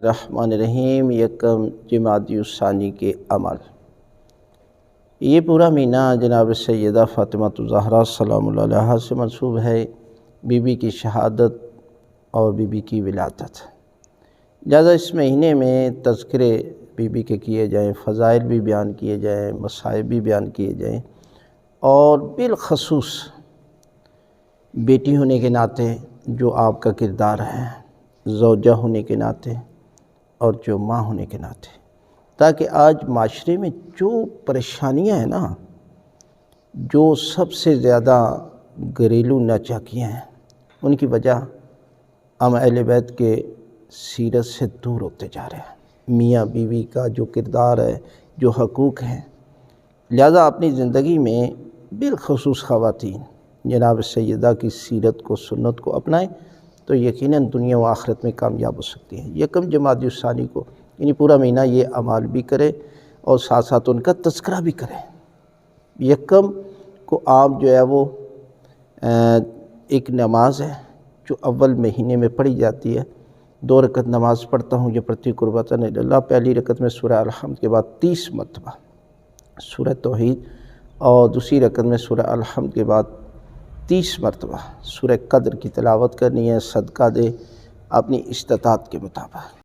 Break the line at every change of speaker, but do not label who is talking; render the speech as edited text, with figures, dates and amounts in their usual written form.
الرحمن الرحیم یکم جمادی الثانی کے عمل۔ یہ پورا مہینہ جناب سیدہ فاطمہ الزہرا سلام اللہ علیہا سے منسوب ہے، بی بی کی شہادت اور بی بی کی ولادت۔ لہذا اس مہینے میں تذکرے بی بی کے کیے جائیں، فضائل بھی بیان کیے جائیں، مصائب بھی بیان کیے جائیں، اور بالخصوص بیٹی ہونے کے ناطے جو آپ کا کردار ہے، زوجہ ہونے کے ناطے اور جو ماں ہونے کے ناطے، تاکہ آج معاشرے میں جو پریشانیاں ہیں نا، جو سب سے زیادہ گھریلو ناچاکیاں ہیں، ان کی وجہ ہم اہل بیت کے سیرت سے دور ہوتے جا رہے ہیں۔ میاں بیوی کا جو کردار ہے، جو حقوق ہیں، لہذا اپنی زندگی میں بالخصوص خواتین جناب سیدہ کی سیرت کو، سنت کو اپنائیں تو یقیناً دنیا و آخرت میں کامیاب ہو سکتی ہیں۔ یکم جمادی الثانی کو یعنی پورا مہینہ یہ اعمال بھی کریں اور ساتھ ساتھ ان کا تذکرہ بھی کریں۔ یکم کو آپ جو ہے وہ ایک نماز ہے جو اول مہینے میں پڑھی جاتی ہے، 2 رکعت نماز پڑھتا ہوں، یہ پڑھتی قربتاً اللہ۔ پہلی رکعت میں سورہ الحمد کے بعد 30 مرتبہ سورہ توحید، اور دوسری رکعت میں سورہ الحمد کے بعد 30 مرتبہ سورہ قدر کی تلاوت کرنی ہے، صدقہ دے اپنی استطاعت کے مطابق۔